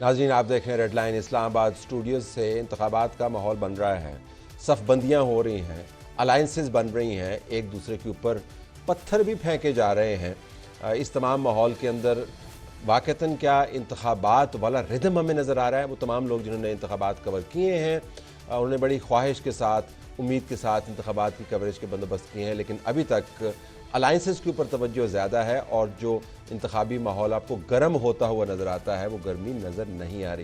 ناظرین آپ دیکھ رہے ہیں ریڈ لائن اسلام آباد اسٹوڈیوز سے. انتخابات کا ماحول بن رہا ہے, صف بندیاں ہو رہی ہیں, الائنسز بن رہی ہیں, ایک دوسرے کے اوپر پتھر بھی پھینکے جا رہے ہیں. اس تمام ماحول کے اندر واقعتاً کیا انتخابات والا ردم ہمیں نظر آ رہا ہے؟ وہ تمام لوگ جنہوں نے انتخابات کور کیے ہیں انہوں نے بڑی خواہش کے ساتھ, امید کے ساتھ انتخابات کی کوریج کے بندوبست کیے ہیں, لیکن ابھی تک الائنسز کے اوپر توجہ زیادہ ہے اور جو انتخابی ماحول آپ کو گرم ہوتا ہوا نظر آتا ہے وہ گرمی نظر نہیں آ رہی.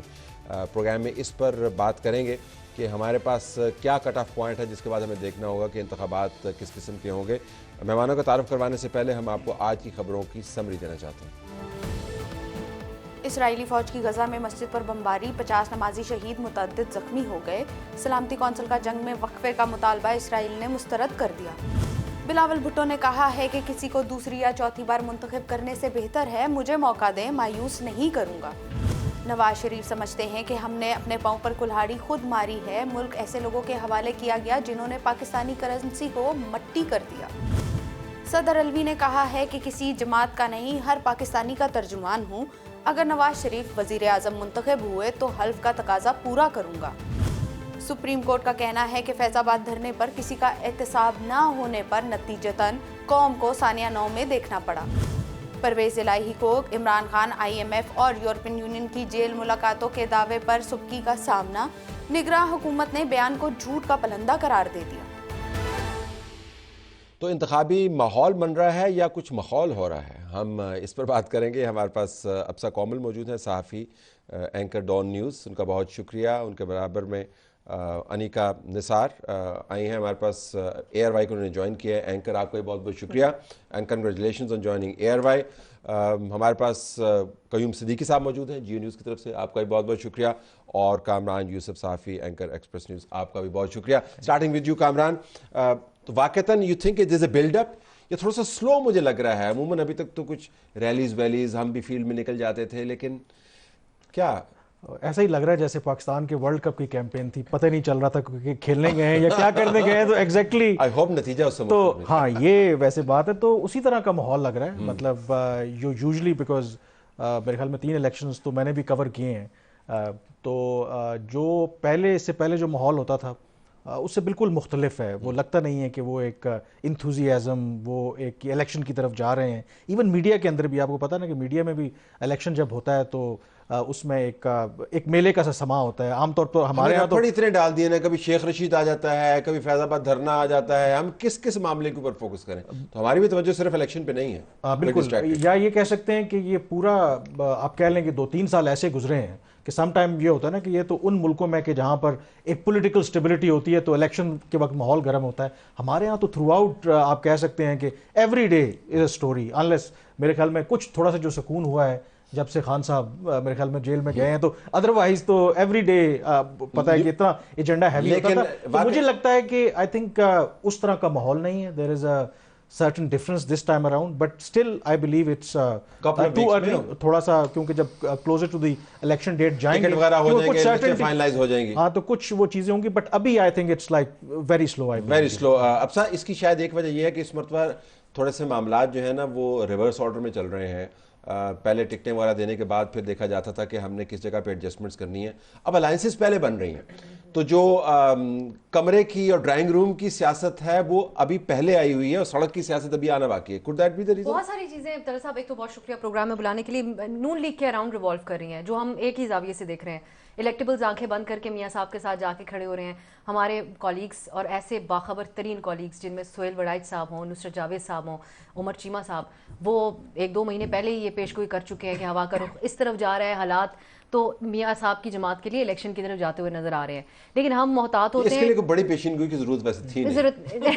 پروگرام میں اس پر بات کریں گے کہ ہمارے پاس کیا کٹ آف پوائنٹ ہے جس کے بعد ہمیں دیکھنا ہوگا کہ انتخابات کس قسم کے ہوں گے. مہمانوں کا تعارف کروانے سے پہلے ہم آپ کو آج کی خبروں کی سمری دینا چاہتے ہیں. اسرائیلی فوج کی غزہ میں مسجد پر بمباری, 50 نمازی شہید, متعدد زخمی ہو گئے. سلامتی کونسل کا جنگ میں وقفے کا مطالبہ اسرائیل نے مسترد کر دیا. بلاول بھٹو نے کہا ہے کہ کسی کو دوسری یا چوتھی بار منتخب کرنے سے بہتر ہے مجھے موقع دیں, مایوس نہیں کروں گا. نواز شریف سمجھتے ہیں کہ ہم نے اپنے پاؤں پر کلہاڑی خود ماری ہے, ملک ایسے لوگوں کے حوالے کیا گیا جنہوں نے پاکستانی کرنسی کو مٹی کر دیا. صدر الوی نے کہا ہے کہ کسی جماعت کا نہیں, ہر پاکستانی کا ترجمان ہوں. اگر نواز شریف وزیر اعظم منتخب ہوئے تو حلف کا تقاضا پورا کروں گا. سپریم کورٹ کا کہنا ہے کہ فیض آباد دھرنے پر کسی کا احتساب نہ ہونے پر نتیجتاً قوم کو ثانیہ 9 میں دیکھنا پڑا. پرویز الہی کو Imran Khan, I M F اور یورپین یونین کی جیل ملاقاتوں کے دعوے پر سبکی کا سامنا. نگراں حکومت نے بیان کو جھوٹ کا پلندہ قرار دے دیا. تو انتخابی ماحول بن رہا ہے یا کچھ ماحول ہو رہا ہے, ہم اس پر بات کریں گے. ہمارے پاس ابسا کومل موجود ہیں, صحافی, اینکر ڈان نیوز, ان کا بہت شکریہ. ان کے برابر میں انیکا نثار آئی ہیں ہمارے پاس, اے آر وائی کو انہوں نے جوائن کیا ہے. اینکر آپ کا بھی بہت بہت شکریہ and congratulations on joining A R Y. ہمارے پاس قیوم صدیقی صاحب موجود ہیں جیو نیوز کی طرف سے, آپ کا بھی بہت بہت شکریہ. اور کامران یوسف, صحافی, اینکر ایکسپریس نیوز, آپ کا بھی بہت شکریہ. اسٹارٹنگ ود یو کامران, تو واقعتاً you think there is a build up یا تھوڑا سا سلو مجھے لگ رہا ہے؟ عموماً ابھی تک تو کچھ ریلیز ویلیز ہم بھی فیلڈ میں نکل جاتے تھے, لیکن کیا ایسا ہی لگ رہا ہے جیسے پاکستان کے ورلڈ کپ کی کیمپین تھی, پتہ نہیں چل رہا تھا کہ کھیلنے گئے ہیں یا کیا کرنے گئے ہیں. تو ایگزیکٹلی آئی ہوپ نتیجہ اس سے تو ہاں یہ ویسے بات ہے, تو اسی طرح کا ماحول لگ رہا ہے. مطلب یوزلی بیکاز میرے خیال میں 3 الیکشنز تو میں نے بھی کور کیے ہیں, تو جو اس سے پہلے جو ماحول ہوتا تھا اس سے بالکل مختلف ہے. وہ لگتا نہیں ہے کہ وہ ایک انتھوزیازم, وہ ایک الیکشن کی طرف جا رہے ہیں. ایون میڈیا کے اندر بھی آپ کو پتا نا کہ میڈیا میں بھی الیکشن جب ہوتا ہے تو اس میں ایک میلے کا سا سما ہوتا ہے. عام طور پر ہمارے یہاں تو اتنے ڈال دیے نا, کبھی شیخ رشید آ جاتا ہے, کبھی فیض آباد دھرنا آ جاتا ہے. ہم کس معاملے کے اوپر فوکس کریں؟ تو ہماری بھی توجہ صرف الیکشن پہ نہیں ہے. بالکل, یا یہ کہہ سکتے ہیں کہ یہ پورا آپ کہہ لیں کہ 2-3 سال ایسے گزرے ہیں کہ سم ٹائم یہ ہوتا ہے نا کہ یہ تو ان ملکوں میں کہ جہاں پر ایک پولیٹیکل سٹیبلٹی ہوتی ہے تو الیکشن کے وقت ماحول گرم ہوتا ہے. ہمارے ہاں تو تھرو آؤٹ آپ کہہ سکتے ہیں کہ every day is a story, unless میرے خیال میں کچھ تھوڑا سا جو سکون ہوا ہے جب سے خان صاحب میرے خیال میں جیل میں گئے ہیں, تو ادروائز تو ایوری ڈے پتہ ہے کہ اتنا ایجنڈا ہیوی ہوتا تھا. تو مجھے لگتا ہے کہ آئی تھنک اس طرح کا ماحول نہیں ہے. دیر is a certain difference this time around, but still I believe it's too early تھوڑا سا, کیونکہ جب closer to the election date جائیں گے وغیرہ ہو جائیں گے, فائنلائز ہو جائیں گی, ہاں تو کچھ وہ چیزیں ہوں گی, بٹ ابھی I think it's like very slow. very slow. اب سا اس کی شاید ایک وجہ یہ ہے کہ اس مرتبہ تھوڑے سے معاملات جو ہیں نا وہ ریورس آرڈر میں چل رہے ہیں. پہلے ٹکٹیں وغیرہ دینے کے بعد پھر دیکھا جاتا تھا کہ ہم نے کس جگہ پہ ایڈجسٹمنٹس کرنی ہے. اب الائنسز پہلے بن رہی ہیں, تو جو کمرے کی اور ڈرائنگ روم کی سیاست ہے وہ ابھی پہلے آئی ہوئی ہے اور سڑک کی سیاست ابھی آنا باقی ہے. Could that be the reason? بہت ساری چیزیں طرح صاحب, ایک تو بہت شکریہ پروگرام میں بلانے کے لیے. نون لیگ کے اراؤنڈ ریوالو کر رہی ہیں جو ہم ایک ہی زاویے سے دیکھ رہے ہیں. الیکٹیبلز آنکھیں بند کر کے میاں صاحب کے ساتھ جا کے کھڑے ہو رہے ہیں. ہمارے کولیگز اور ایسے باخبر ترین کولیگز جن میں سہیل وڑائچ صاحب ہوں, نصرت جاوید صاحب ہوں, عمر چیمہ صاحب, وہ 1-2 مہینے پہلے ہی یہ پیش گوئی کر چکے ہیں کہ ہوا کا رخ اس طرف جا رہا ہے حالات, تو میاں صاحب کی جماعت کے لیے الیکشن کی طرف جاتے ہوئے نظر آ رہے ہیں. لیکن ہم محتاط ہوتے ہیں, اس کے لیے کوئی بڑی پیشین گوئی کی ضرورت ویسے تھی نہیں, ضرورت بھی نہیں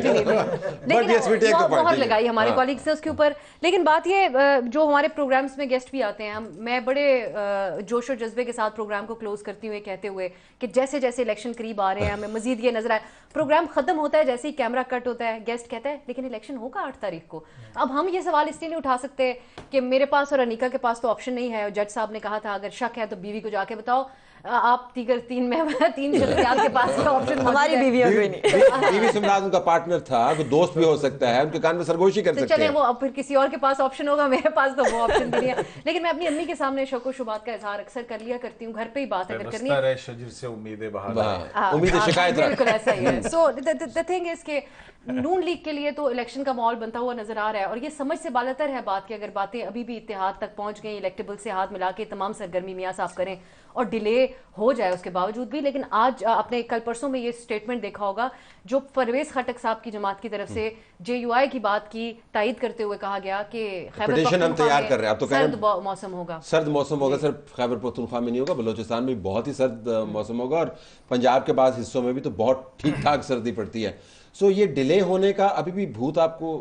تھی, لیکن بہت لگائی ہمارے کولیگز نے اس کے اوپر. لیکن بات یہ جو ہمارے پروگرامز میں گیسٹ بھی آتے ہیں, میں بڑے جوش و جذبے کے ساتھ پروگرام کو کلوز کرتی ہوئے کہتے ہوئے کہ جیسے جیسے الیکشن قریب آ رہے ہیں ہمیں مزید یہ نظر آئے. پروگرام ختم ہوتا ہے, جیسے ہی کیمرہ کٹ ہوتا ہے, گیسٹ کہتا ہے لیکن الیکشن ہوگا 8 تاریخ کو. اب ہم یہ سوال اس لیے نہیں اٹھا سکتے کہ میرے پاس اور انیکا کے پاس تو آپشن نہیں ہے, اور جج صاحب نے کہا تھا اگر شک ہے تو بیوی کو جا کے بتاؤ. آپ دیگر تین شخصیات کے پاس کا آپشن ہماری بیویاں کوئی نہیں. بیوی سمراج ان کا پارٹنر تھا, کوئی دوست بھی ہو سکتا ہے, ان کے کان میں سرگوشی کر سکتے چلیں ہیں. وہ اب پھر کسی اور کے پاس آپشن ہوگا, میرے پاس تو وہ آپشن بھی نہیں ہے. لیکن میں اپنی امی کے سامنے شک و شبہات کا اظہار اکثر کر لیا کرتی ہوں, گھر پہ ہی بات اگر کرنی ہے. شجر سے امیدیں بہار امید شکایت رکھ. بالکل ایسا ہی ہے. سو the thing is کہ نون لیگ کے لیے تو الیکشن کا ماحول بنتا ہوا نظر آ رہا ہے, اور یہ سمجھ سے بالاتر ہے بات کہ اگر باتیں ابھی بھی اتحاد تک پہنچ گئیں, الیکٹیبل سے ہاتھ ملا کے تمام سرگرمی میاں صاف کریں اور ڈیلے ہو جائے اس کے باوجود بھی. لیکن آج آپ نے کل پرسوں میں یہ سٹیٹمنٹ دیکھا ہوگا جو پرویز خٹک صاحب کی جماعت کی طرف سے JUI کی بات کی تائید کرتے ہوئے کہا گیا کہ خیبر پٹیشن ہم تیار کر رہے ہیں. اب تو سرد موسم ہوگا, سرد موسم ہوگا. صرف خیبر پختونخوا میں نہیں ہوگا, بلوچستان میں بہت ہی سرد موسم ہوگا, اور پنجاب کے بعض حصوں میں بھی تو بہت ٹھیک ٹھاک سردی پڑتی ہے. سو یہ ڈیلے ہونے کا ابھی بھی بھوت آپ کو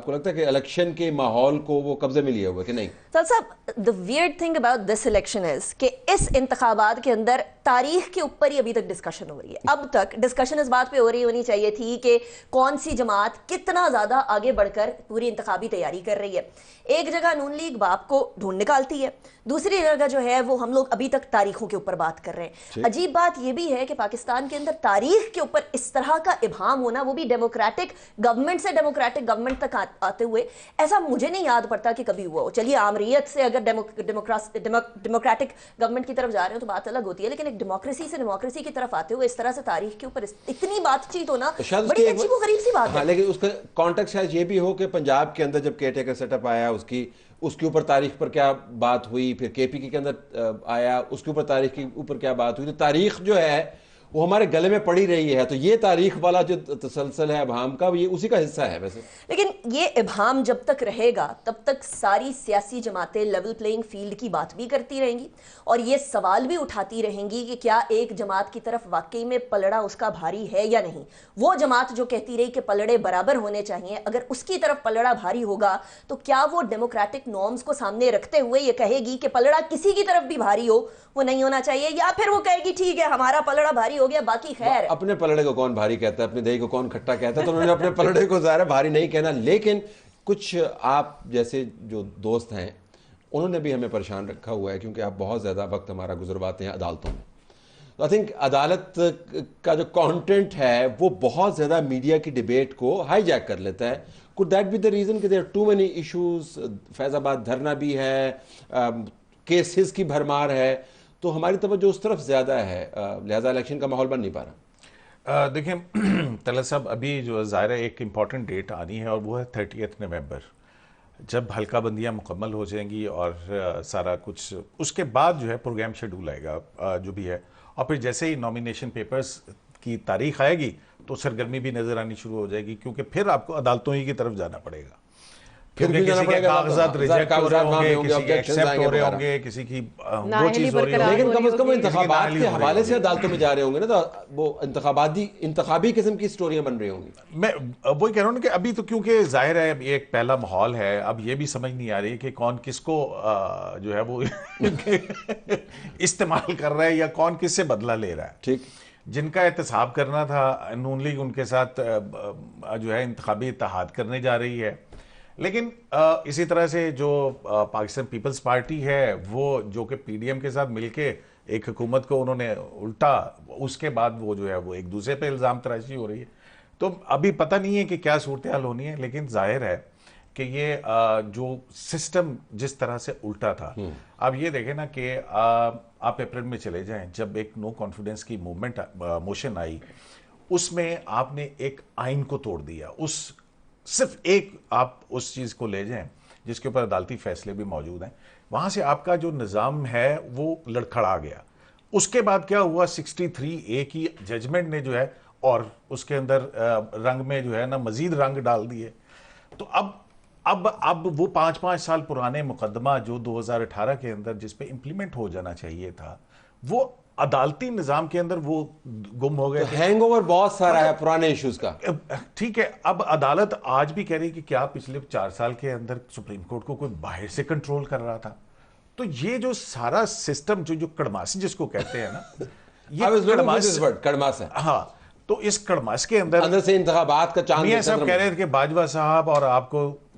لگتا ہے کہ الیکشن کے ماحول کو وہ قبضے میں لیے ہوئے کہ نہیں؟ صاحب the weird thing about this election is کہ اس انتخابات کے اندر تاریخ کے اوپر ہی ابھی تک ڈسکشن ہو رہی ہے. اب تک ڈسکشن اس بات پہ ہو رہی ہونی چاہیے تھی کہ کون سی جماعت کتنا زیادہ آگے بڑھ کر پوری انتخابی تیاری کر رہی ہے. ایک جگہ نون لیگ باپ کو ڈھونڈ نکالتی ہے, دوسری جگہ جو ہے وہ ہم لوگ ابھی تک تاریخوں کے اوپر بات کر رہے ہیں. عجیب بات یہ بھی ہے کہ پاکستان کے اندر تاریخ کے اوپر اس طرح کا ابہام ہونا, وہ بھی ڈیموکریٹک گورنمنٹ سے ڈیموکریٹک گورنمنٹ تک آتے ہوئے, ایسا مجھے نہیں یاد پڑتا کہ کبھی ہوا ہو. چلیے آمریت سے اگر ڈیموکریٹک گورنمنٹ کی طرف جا رہے ہو تو بات الگ ہوتی ہے, لیکن ایک ڈیموکریسی سے ڈیموکریسی کی طرف آتے ہوئے اس طرح سے تاریخ کے اوپر اتنی بات چیت ہونا بڑی عجیب و غریب سی بات ہے. لیکن اس کا کانٹیکسٹ شاید یہ بھی ہو کہ پنجاب کے اندر جب کیئر ٹیکر سیٹ اپ آیا اس کے اوپر تاریخ پر کیا بات ہوئی, پھر KPK کے اندر آیا اس کے اوپر تاریخ کے اوپر کیا بات ہوئی. تو تاریخ جو ہے وہ ہمارے گلے میں پڑی رہی ہے. تو یہ تاریخ والا جو تسلسل ہے ابہام کا, یہ اسی کا حصہ ہے ویسے. لیکن یہ ابہام جب تک رہے گا تب تک ساری سیاسی جماعتیں لیول پلینگ فیلڈ کی بات بھی کرتی رہیں گی, اور یہ سوال بھی اٹھاتی رہیں گی کہ کیا ایک جماعت کی طرف واقعی میں پلڑا اس کا بھاری ہے یا نہیں. وہ جماعت جو کہتی رہی کہ پلڑے برابر ہونے چاہیے, اگر اس کی طرف پلڑا بھاری ہوگا تو کیا وہ ڈیموکریٹک نارمز کو سامنے رکھتے ہوئے یہ کہے گی کہ پلڑا کسی کی طرف بھی بھاری ہو وہ نہیں ہونا چاہیے, یا پھر وہ کہے گی ٹھیک ہے ہمارا پلڑا بھاری ہو گیا باقی خیر. اپنے پلڑے کو کون بھاری کہتا ہے, اپنے دہی کو کون کھٹا کہتا ہے, تو انہوں نے اپنے پلڑے کو ظاہر ہے بھاری نہیں کہنا. لیکن کچھ آپ جیسے جو دوست ہیں انہوں نے بھی ہمیں پریشان رکھا ہوا ہے, کیونکہ آپ بہت زیادہ وقت ہمارا گزرواتے ہیں عدالتوں میں. تو آئی تھنک عدالت کا جو کانٹینٹ ہے وہ بہت زیادہ میڈیا کی ڈیبیٹ کو ہائی جیک کر لیتا ہے. could that be the reason کہ there are too many issues, فیض آباد دھرنا بھی ہے, کیسز کی بھرمار ہے, تو ہماری توجہ اس طرف زیادہ ہے, لہذا الیکشن کا ماحول بن نہیں پا رہا. دیکھیں طلعت صاحب, ابھی جو ظاہر ہے ایک امپورٹنٹ ڈیٹ آنی ہے, اور وہ ہے 30 نومبر, جب حلقہ بندیاں مکمل ہو جائیں گی اور سارا کچھ, اس کے بعد جو ہے پروگرام شیڈول آئے گا جو بھی ہے, اور پھر جیسے ہی نامینیشن پیپرز کی تاریخ آئے گی تو سرگرمی بھی نظر آنی شروع ہو جائے گی, کیونکہ پھر آپ کو عدالتوں ہی کی طرف جانا پڑے گا. کیونکہ کسی کے کاغذات ریجیکٹ ہو رہے ہوں گے, کسی کے ایکسیپٹ ہو رہے ہوں گے, کسی کی وہ چیز ہو رہی ہوگی. لیکن کم از کم انتخابات کے حوالے سے عدالتوں میں جا رہے ہوں گے نا, تو وہ انتخابی قسم کی سٹوریاں بن رہی ہوں گی. میں وہی کہہ رہا ہوں کہ ابھی تو کیونکہ ظاہر ہے ایک پہلا ماحول ہے, اب یہ بھی سمجھ نہیں آ رہی کہ کون کس کو جو ہے وہ استعمال کر رہا ہے یا کون کس سے بدلہ لے رہا ہے. ٹھیک, جن کا احتساب کرنا تھا نون لیگ ان کے ساتھ جو ہے انتخابی اتحاد کرنے جا رہی ہے. لیکن اسی طرح سے جو پاکستان پیپلز پارٹی ہے وہ جو کہ PDM کے ساتھ مل کے ایک حکومت کو انہوں نے الٹا, اس کے بعد وہ جو ہے وہ ایک دوسرے پہ الزام تراشی ہو رہی ہے. تو ابھی پتہ نہیں ہے کہ کیا صورتحال ہونی ہے, لیکن ظاہر ہے کہ یہ جو سسٹم جس طرح سے الٹا تھا, اب یہ دیکھیں نا کہ آپ اپریل میں چلے جائیں جب ایک نو کانفیڈنس کی موشن آئی, اس میں آپ نے ایک آئین کو توڑ دیا. اس صرف ایک آپ اس چیز کو لے جائیں جس کے اوپر عدالتی فیصلے بھی موجود ہیں, وہاں سے آپ کا جو نظام ہے وہ لڑکھڑا گیا. اس کے بعد کیا ہوا, 63A کی ججمنٹ نے جو ہے اور اس کے اندر رنگ میں جو ہے نا مزید رنگ ڈال دیے. تو اب وہ 5 سال پرانے مقدمہ جو 2018 کے اندر جس پہ امپلیمنٹ ہو جانا چاہیے تھا, وہ عدالتی نظام کے اندر وہ گم ہو گئے. ہینگ اوور بہت سارا ہے پرانے ایشوز کا. ٹھیک ہے, اب عدالت آج بھی کہہ رہی کہ کیا پچھلے 4 سال کے اندر سپریم کورٹ کو کوئی باہر سے کنٹرول کر رہا تھا. تو یہ جو سارا سسٹم جو کڑماسی جس کو کہتے ہیں نا, یہ کڑماس ہے. ہاں, تو اس کڑماس کے اندر سے انتخابات کا چاند میاں صاحب کہہ رہے تھے کہ باجوہ صاحب اور آپ کو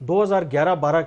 2011-12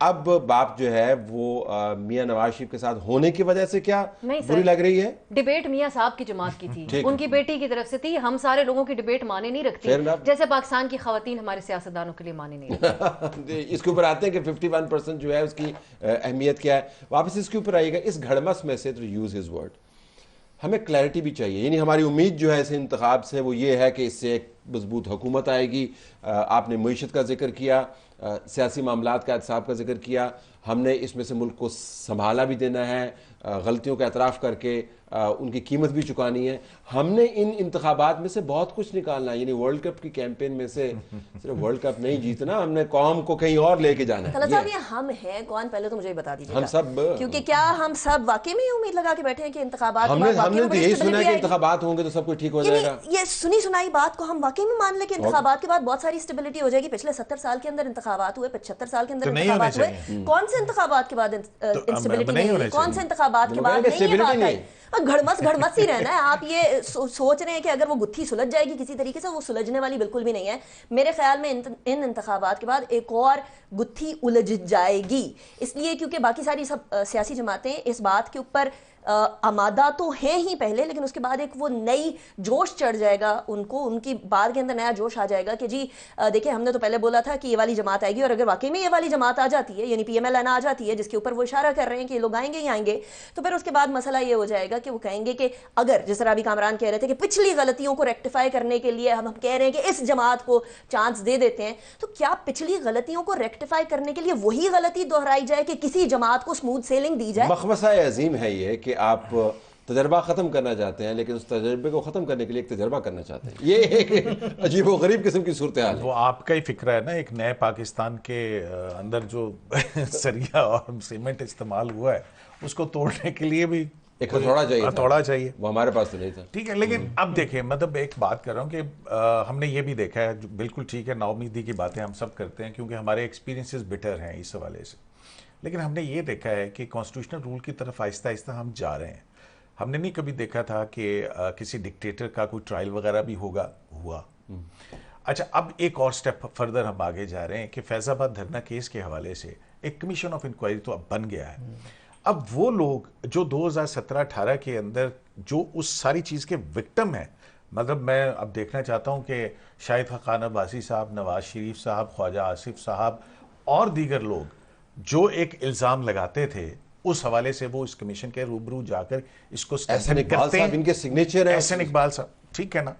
اب باپ جو ہے وہ میاں نواز شریف کے ساتھ ہونے کی وجہ سے کیا نہیں سر، بری لگ رہی ہے؟ ڈیبیٹ میاں صاحب کی جماعت کی تھی، ٹھیک۔ ان کی بیٹی کی طرف سے تھی، ہم سارے لوگوں کی ڈیبیٹ مانے نہیں رکھتی Fair enough۔ جیسے پاکستان کی خواتین ہمارے سیاستدانوں کے لیے مانے نہیں رکھتی۔ اس کے اوپر آتے ہیں کہ 51% جو ہے اس کی اہمیت کیا ہے، واپس اس کے اوپر آئیے گا، اس گھڑمس میں سے، to use his word، ہمیں کلیئرٹی بھی چاہیے. یعنی ہماری امید جو ہے اس انتخاب سے وہ یہ ہے کہ اس سے ایک مضبوط حکومت آئے گی. آپ نے معیشت کا ذکر کیا، سیاسی معاملات کا احتساب کا ذکر کیا. ہم نے اس میں سے ملک کو سنبھالا بھی دینا ہے، غلطیوں کا اعتراف کر کے ان کی قیمت بھی چکانی ہے. ہم نے ان انتخابات میں سے بہت کچھ نکالنا ہے. یعنی ورلڈ کپ کی کیمپین میں سے صرف ورلڈ کپ نہیں جیتنا، ہم نے قوم کو کہیں اور لے کے جانا ہے. طلعت صاحب یہ ہم ہیں کون، پہلے تو مجھے بتا دیجیے ہم سب، کیونکہ کیا ہم سب واقعی میں امید لگا کے بیٹھے ہیں کہ انتخابات ہم نے تو یہی سنا کہ انتخابات ہوں گے تو سب کچھ ٹھیک ہو جائے گا. یہ سنی سنائی بات کو ہم واقعی میں مان لیں کہ انتخابات کے بعد بہت ساری اسٹیبلٹی ہو جائے گی. پچھلے 70 سال کے اندر انتخابات ہوئے، 75 سال کے اندر انتخابات ہوئے، کون سے انتخابات کے بعد انسٹیبلٹی نہیں ہوئی؟ کون سے انتخابات کے بعد نہیں یہ بات آئی؟ گھڑمس ہی رہنا ہے. آپ یہ سوچ رہے ہیں کہ اگر وہ گتھی سلجھ جائے گی کسی طریقے سے، وہ سلجھنے والی بالکل بھی نہیں ہے. میرے خیال میں ان انتخابات کے بعد ایک اور گتھی الجھ جائے گی، اس لیے کیونکہ باقی ساری سب سیاسی جماعتیں اس بات کے اوپر آمادہ تو ہیں ہی پہلے، لیکن اس کے بعد ایک وہ نئی جوش چڑھ جائے گا ان کو، ان کی بات کے اندر نیا جوش آ جائے گا کہ جی دیکھیں ہم نے تو پہلے بولا تھا کہ یہ والی جماعت آئے گی، اور اگر واقعی میں یہ والی جماعت آ جاتی ہے، یعنی پی ایم ایل این آ جاتی ہے جس کے اوپر وہ اشارہ کر رہے ہیں کہ یہ لوگ آئیں گے ہی آئیں گے، تو پھر اس کے بعد مسئلہ یہ ہو جائے گا کہ وہ کہیں گے کہ اگر جس طرح ابھی کامران کہہ رہے تھے کہ پچھلی غلطیوں کو ریکٹیفائی کرنے کے لیے ہم کہہ رہے ہیں کہ اس جماعت کو چانس دے دیتے ہیں، تو کیا پچھلی غلطیوں کو ریکٹیفائی کرنے کے لیے وہی غلطی دہرائی جائے کہ کسی جماعت کو اسموتھ سیلنگ دی جائے؟ مخمصہ عظیم ہے یہ کہ آپ تجربہ ختم کرنا چاہتے ہیں، لیکن اس تجربے کو ختم کرنے کے لیے ایک تجربہ کرنا چاہتے ہیں. یہ ایک عجیب و غریب قسم کی صورتحال ہے. وہ آپ کا ہی فکرہ ہے نا، ایک نئے پاکستان کے اندر جو سریا اور سیمنٹ استعمال ہوا ہے اس کو توڑنے کے لیے بھی ایک ہتھوڑا چاہیے. وہ ہمارے پاس تو نہیں تھا. ٹھیک ہے، لیکن اب دیکھیں، مطلب ایک بات کر رہا ہوں کہ ہم نے یہ بھی دیکھا ہے، بالکل ٹھیک ہے، نا امیدی کی باتیں ہم سب کرتے ہیں کیونکہ ہمارے ایکسپیرینسز بٹر ہیں اس حوالے سے، لیکن ہم نے یہ دیکھا ہے کہ کانسٹیٹیوشنل رول کی طرف آہستہ آہستہ ہم جا رہے ہیں. ہم نے نہیں کبھی دیکھا تھا کہ کسی ڈکٹیٹر کا کوئی ٹرائل وغیرہ بھی ہوا. اچھا، اب ایک اور سٹیپ فردر ہم آگے جا رہے ہیں کہ فیض آباد دھرنا کیس کے حوالے سے ایک کمیشن آف انکوائری تو اب بن گیا ہے. اب وہ لوگ جو 2017-18 کے اندر جو اس ساری چیز کے وکٹم ہیں، مطلب میں اب دیکھنا چاہتا ہوں کہ شاہد خاقان عباسی صاحب، نواز شریف صاحب، خواجہ آصف صاحب اور دیگر لوگ جو ایک الزام لگاتے تھے، اس حوالے سے وہ اس کمیشن کے روبرو جا کر اس کو احسن اقبال صاحب ان کے سگنیچر ہیں. احسن اقبال صاحب، ٹھیک ہے نا.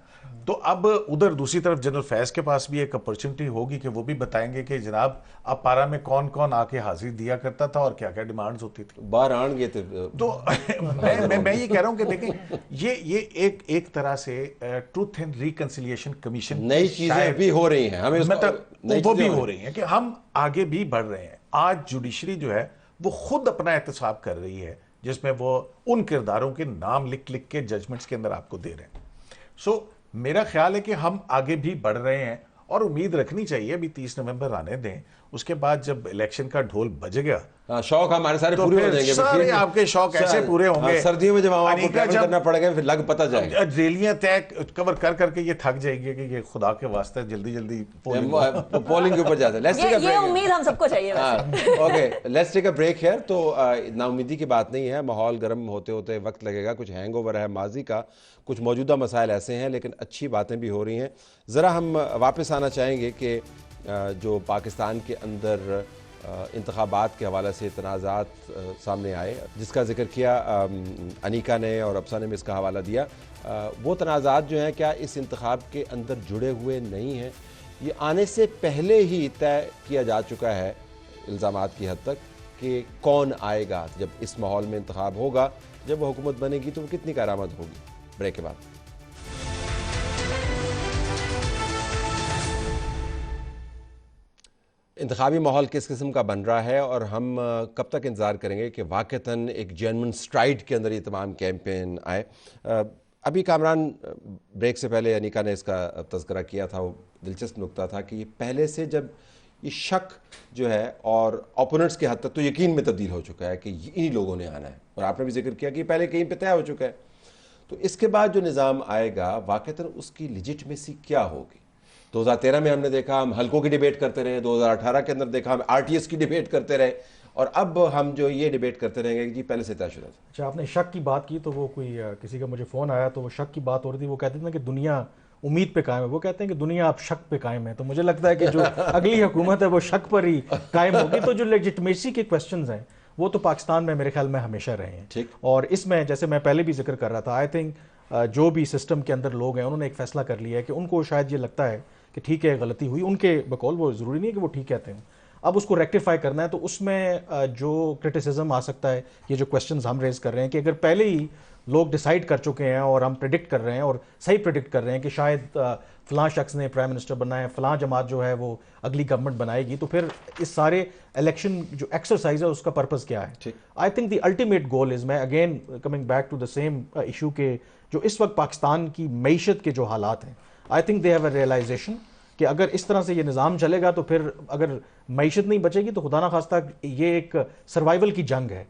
تو اب ادھر دوسری طرف جنرل فیض کے پاس بھی ایک اپرچونٹی ہوگی کہ وہ بھی بتائیں گے کہ جناب اب پارا میں کون کون آ کے حاضری دیا کرتا تھا اور کیا کیا ڈیمانڈز ہوتی تھی. باہر آن گئے تھے. تو میں یہ کہہ رہا ہوں کہ دیکھیں یہ ایک طرح سے ٹروتھ اینڈ ریکنسیلیشن کمیشن، نئی چیزیں بھی ہو رہی ہیں، ہمیں مطلب وہ بھی ہو رہی ہیں کہ ہم آگے بھی بڑھ رہے ہیں. آج جوڈیشری جو ہے وہ خود اپنا احتساب کر رہی ہے جس میں وہ ان کرداروں کے نام لکھ کے ججمنٹس کے اندر آپ کو دے رہے ہیں. سو میرا خیال ہے کہ ہم آگے بھی بڑھ رہے ہیں اور امید رکھنی چاہیے. ابھی 30 نومبر آنے دیں، اس کے بعد جب الیکشن کا ڈھول بجے گا، شوق ہمارے سارے پورے ہو جائیں گے. سارے آپ کے شوق ایسے پورے ہوں گے. سردیوں میں جب آپ کو ٹریول کرنا پڑے گا پھر لگ پتہ جائے گا. ریلیاں طے کور کر کے یہ تھک جائے گی کہ یہ خدا کے واسطے جلدی پولنگ کے اوپر جاتا ہے. یہ امید ہم سب کو چاہیے. Okay, let's take a break here. تو نا امیدی کی بات نہیں ہے، ماحول گرم ہوتے ہوتے وقت لگے گا. کچھ ہینگ اوور ہے ماضی کا، کچھ موجودہ مسائل ایسے ہیں، لیکن اچھی باتیں بھی ہو رہی ہیں. ذرا ہم واپس آنا چاہیں گے کہ جو پاکستان کے اندر انتخابات کے حوالے سے تنازعات سامنے آئے، جس کا ذکر کیا انیکا نے اور ابسا نے بھی اس کا حوالہ دیا. وہ تنازعات جو ہیں کیا اس انتخاب کے اندر جڑے ہوئے نہیں ہیں؟ یہ آنے سے پہلے ہی طے کیا جا چکا ہے الزامات کی حد تک کہ کون آئے گا. جب اس ماحول میں انتخاب ہوگا، جب وہ حکومت بنے گی تو وہ کتنی کارآمد ہوگی. بریک کے بعد انتخابی ماحول کس قسم کا بن رہا ہے اور ہم کب تک انتظار کریں گے کہ واقعتاً ایک جینون سٹرائڈ کے اندر یہ تمام کیمپین آئے. ابھی کامران بریک سے پہلے انیکا نے اس کا تذکرہ کیا تھا، وہ دلچسپ نکتہ تھا کہ یہ پہلے سے جب یہ شک جو ہے اور اوپوننٹس کے حد تک تو یقین میں تبدیل ہو چکا ہے کہ انہی لوگوں نے آنا ہے، اور آپ نے بھی ذکر کیا کہ پہلے کہیں پہ طے ہو چکا ہے. تو اس کے بعد جو نظام آئے گا واقعتاً اس کی لیجٹمیسی کیا ہوگی؟ 2013 میں ہم نے دیکھا ہم حلقوں کی ڈیبیٹ کرتے رہے, 2018 کے اندر دیکھا ہم RTS کی ڈیبیٹ کرتے رہے, اور اب ہم جو یہ ڈیبیٹ کرتے رہیں گے کہ جی پہلے سے طے شدہ تھا. اچھا, آپ نے شک کی بات کی تو وہ کوئی کسی کا مجھے فون آیا تو وہ شک کی بات ہو رہی تھی. وہ کہتے تھے نا کہ دنیا امید پہ قائم ہے, وہ کہتے ہیں کہ دنیا اب شک پہ قائم ہے. تو مجھے لگتا ہے کہ جو اگلی حکومت ہے وہ شک پر ہی قائم ہوگی. تو جو لیجٹمیسی کے کویسچنز ہیں وہ تو پاکستان میں میرے خیال میں ہمیشہ رہے ہیں. ٹھیک. اور اس میں جیسے میں پہلے بھی ذکر کر رہا تھا, آئی تھنک جو بھی سسٹم کے اندر لوگ ہیں انہوں نے ایک فیصلہ کر لیا ہے کہ ان کو شاید یہ لگتا ہے کہ ٹھیک ہے غلطی ہوئی, ان کے بقول وہ ضروری نہیں ہے کہ وہ ٹھیک کہتے ہیں, اب اس کو ریکٹیفائی کرنا ہے. تو اس میں جو کرٹیسزم آ سکتا ہے, یہ جو کویسچنز ہم ریز کر رہے ہیں کہ اگر پہلے ہی لوگ ڈیسائیڈ کر چکے ہیں اور ہم پریڈکٹ کر رہے ہیں اور صحیح پریڈکٹ کر رہے ہیں کہ شاید فلاں شخص نے پرائم منسٹر بننا ہے, فلاں جماعت جو ہے وہ اگلی گورنمنٹ بنائے گی, تو پھر اس سارے الیکشن جو ایکسرسائز ہے اس کا پرپز کیا ہے؟ آئی think the ultimate goal is, میں again coming back to the same issue کے جو اس وقت پاکستان کی معیشت کے جو حالات ہیں, I think they have a realisation کہ اگر اس طرح سے یہ نظام چلے گا تو پھر اگر معیشت نہیں بچے گی تو خدا نخواستہ یہ ایک سروائیول کی جنگ ہے.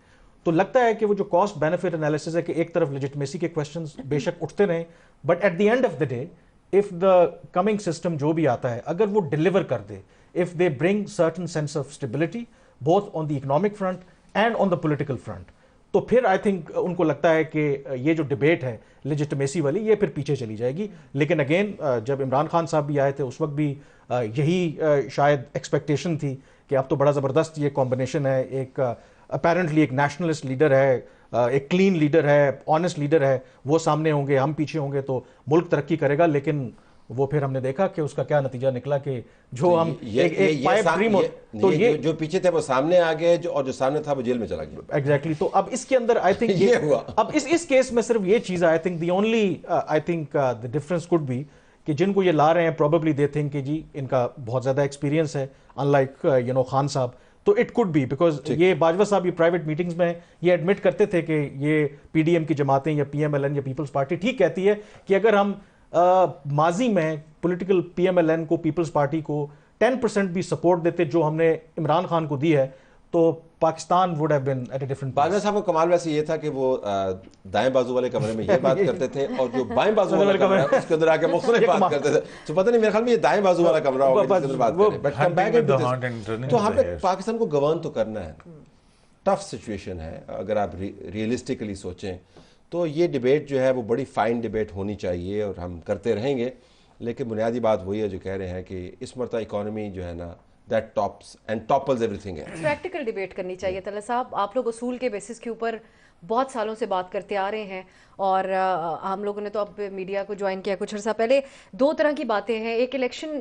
تو لگتا ہے کہ وہ جو کاسٹ بینیفٹ انالیسس ہے کہ ایک طرف لیجٹمیسی کے کویسچنز بے شک اٹھتے رہیں, but at the end of the day if the coming system جو بھی آتا ہے اگر وہ ڈیلیور کر دے, if they bring certain sense of stability both on the economic front and on the political front, تو پھر آئی تھنک ان کو لگتا ہے کہ یہ جو ڈیبیٹ ہے لیجٹمیسی والی یہ پھر پیچھے چلی جائے گی. لیکن اگین جب عمران خان صاحب بھی آئے تھے اس وقت بھی یہی شاید ایکسپیکٹیشن تھی کہ اب تو بڑا زبردست یہ کمبینیشن ہے, ایک اپیرنٹلی ایک نیشنلسٹ لیڈر ہے, ایک کلین لیڈر ہے, آنیسٹ لیڈر ہے, وہ سامنے ہوں گے, ہم پیچھے ہوں گے تو ملک ترقی کرے گا. لیکن وہ پھر ہم نے دیکھا کہ اس کا کیا نتیجہ نکلا کہ جو ہم ایک پائپ ڈریم, تو یہ جو پیچھے تھے وہ سامنے آ گئے, اور جو سامنے تھا وہ جیل میں چلا گیا. ایگزیکٹلی. تو اب اس کے اندر آئی تھنک یہ ہوا, اب اس کیس میں صرف یہ چیز I think the only I think the difference could be کہ جن کو یہ لا رہے ہیں پروبیبلی دے تھنک کہ جی ان کا بہت زیادہ ایکسپیرینس ہے ان لائک خان صاحب, تو اٹ کوڈ بی بیکاز یہ باجوہ صاحب یہ پرائیویٹ میٹنگز میں یہ ایڈمٹ کرتے تھے کہ یہ پی ڈی ایم کی جماعتیں یا پی ایم ایل این یا پیپلز پارٹی ٹھیک کہتی ہے کہ اگر ہم ماضی میں political P M L N کو, پیپلز پارٹی کو 10% بھی سپورٹ دیتے جو ہم نے عمران خان کو دی ہے, تو Pakistan would have been at a different place. Bajwa صاحب کا کمال ویسے یہ تھا کہ وہ دائیں بازو والے کمرے میں یہ بات کرتے تھے, اور جو بائیں بازو والا کمرہ اس کے اندر آ کے مختلف بات کرتے تھے. تو پتہ نہیں میرے خیال میں یہ دائیں بازو والا کمرہ ہوگا جس کے اندر بات کریں. But come back into this, تو ہم نے پاکستان کو گورن تو کرنا ہے, ٹف سچویشن ہے. اگر آپ ریئلسٹکلی سوچیں تو یہ ڈیبیٹ جو ہے وہ بڑی فائن ڈیبیٹ ہونی چاہیے, اور ہم کرتے رہیں گے. لیکن بنیادی بات وہی ہے جو کہہ رہے ہیں کہ اس مرتبہ اکانومی جو ہے نا that tops and topples everything ہے. پریکٹیکل ڈیبیٹ کرنی چاہیے. طلعت صاحب, آپ لوگ اصول کے بیسس کے اوپر بہت سالوں سے بات کرتے آ رہے ہیں, اور ہم لوگوں نے تو اب میڈیا کو جوائن کیا کچھ عرصہ پہلے. دو طرح کی باتیں ہیں, ایک الیکشن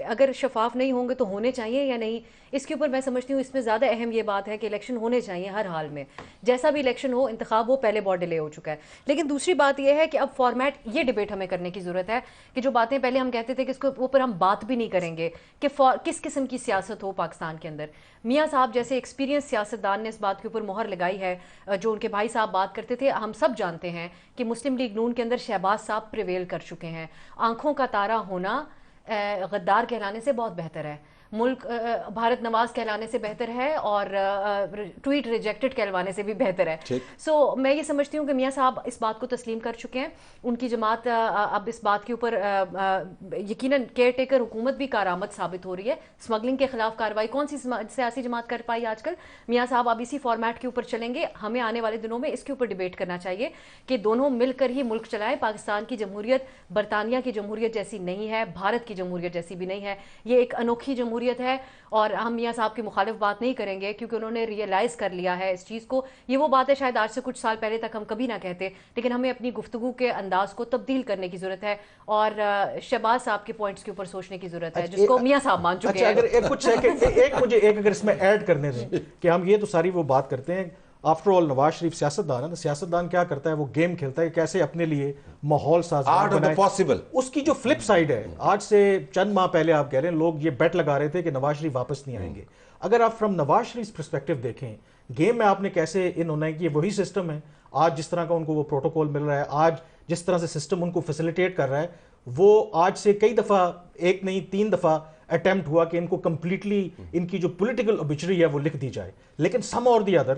اگر شفاف نہیں ہوں گے تو ہونے چاہیے یا نہیں, اس کے اوپر میں سمجھتی ہوں اس میں زیادہ اہم یہ بات ہے کہ الیکشن ہونے چاہیے ہر حال میں, جیسا بھی الیکشن ہو, انتخاب ہو, پہلے بہت ڈیلے ہو چکا ہے. لیکن دوسری بات یہ ہے کہ اب فارمیٹ, یہ ڈیبیٹ ہمیں کرنے کی ضرورت ہے کہ جو باتیں پہلے ہم کہتے تھے کہ اس کے اوپر ہم بات بھی نہیں کریں گے کہ کس قسم کی سیاست ہو پاکستان کے اندر. میاں صاحب جیسے ایکسپیرینس سیاستدان نے اس بات کے اوپر مہر لگائی ہے, جو ان کے بھائی صاحب بات کرتے تھے. ہم سب جانتے ہیں کہ مسلم لیگ نون کے اندر شہباز صاحب پریویل کر چکے ہیں. آنکھوں کا تارا ہونا غدار کہلانے سے بہت بہتر ہے, ملک بھارت نواز کہلانے سے بہتر ہے, اور ٹویٹ ریجیکٹڈ کہلوانے سے بھی بہتر ہے. سو میں یہ سمجھتی ہوں کہ میاں صاحب اس بات کو تسلیم کر چکے ہیں. ان کی جماعت اب اس بات کے اوپر یقیناً کیئر ٹیکر حکومت بھی کارآمد ثابت ہو رہی ہے. اسمگلنگ کے خلاف کارروائی کون سی سیاسی جماعت کر پائی آج کل؟ میاں صاحب اب اسی فارمیٹ کے اوپر چلیں گے. ہمیں آنے والے دنوں میں اس کے اوپر ڈیبیٹ کرنا چاہیے کہ دونوں مل کر ہی ملک چلائے. پاکستان کی جمہوریت برطانیہ کی جمہوریت جیسی نہیں ہے, بھارت کی جمہوریت جیسی بھی نہیں ہے. یہ ایک انوکھی جمہوریت ہے, اور ہم میاں صاحب کی مخالف بات نہیں کریں گے کیونکہ انہوں نے ریئلائز کر لیا ہے اس چیز کو. یہ وہ بات ہے شاید آج سے کچھ سال پہلے تک ہم کبھی نہ کہتے, لیکن ہمیں اپنی گفتگو کے انداز کو تبدیل کرنے کی ضرورت ہے, اور شہباز صاحب کے پوائنٹس کے اوپر سوچنے کی ضرورت ہے جس کو میاں صاحب مان چکے ہیں. اگر ایک اگر اس میں ایڈ کرنے دیں کہ ہم یہ تو ساری وہ بات کرتے ہیں, آفٹر آل نواز شریف سیاستدان ہے, تو سیاستدان کیا کرتا ہے, وہ گیم کھیلتا ہے کیسے اپنے لیے ماحول سازگار بنائے. اس کی جو فلپ سائڈ ہے, آج سے چند ماہ پہلے آپ کہہ رہے ہیں لوگ یہ بیٹ لگا رہے تھے کہ نواز شریف واپس نہیں آئیں گے. اگر آپ فرام نواز شریف پرسپیکٹو دیکھیں گیم میں آپ نے کیسے ان ہونا ہے کہ یہ وہی سسٹم ہے آج جس طرح کا ان کو وہ پروٹوکول مل رہا ہے, آج جس طرح سے سسٹم ان کو فیسیلیٹیٹ کر رہا ہے, وہ آج سے کئی دفعہ, ایک نہیں 3 دفعہ اٹیمپٹ ہوا کہ ان کو کمپلیٹلی ان کی جو پولیٹیکل اوبیچری ہے وہ لکھ دی جائے. لیکن سم اور the other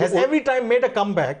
has every time made a comeback.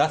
10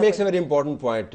makes a very important point,